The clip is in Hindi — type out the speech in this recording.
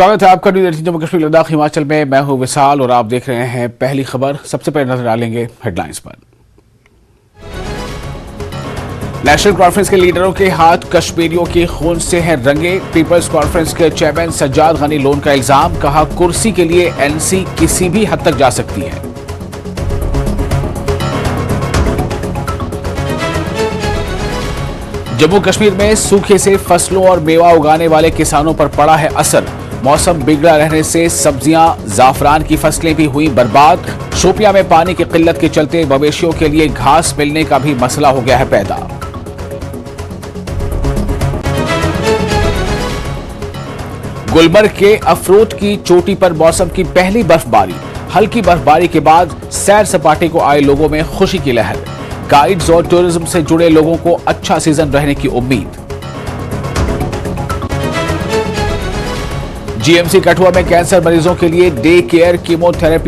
स्वागत है आपका न्यूज़ 18 जम्मू कश्मीर लद्दाख हिमाचल में। मैं हूं विशाल और आप देख रहे हैं पहली खबर। सबसे पहले नजर डालेंगे हेडलाइंस पर। नेशनल कॉन्फ्रेंस के लीडरों के हाथ कश्मीरियों के खून से हैं रंगे। पीपल्स कॉन्फ्रेंस के चेयरमैन सज्जाद गनी लोन का इल्जाम, कहा कुर्सी के लिए एनसी किसी भी हद तक जा सकती है। जम्मू कश्मीर में सूखे से फसलों और मेवा उगाने वाले किसानों पर पड़ा है असर। मौसम बिगड़ा रहने से सब्जियां, जाफरान की फसलें भी हुई बर्बाद। शोपियां में पानी की किल्लत के चलते मवेशियों के लिए घास मिलने का भी मसला हो गया है पैदा। गुलमर्ग के अफरोट की चोटी पर मौसम की पहली बर्फबारी। हल्की बर्फबारी के बाद सैर सपाटे को आए लोगों में खुशी की लहर। गाइड्स और टूरिज्म से जुड़े लोगों को अच्छा सीजन रहने की उम्मीद। जीएमसी कठुआ में कैंसर मरीजों के लिए डे केयर कीमोथेरेपी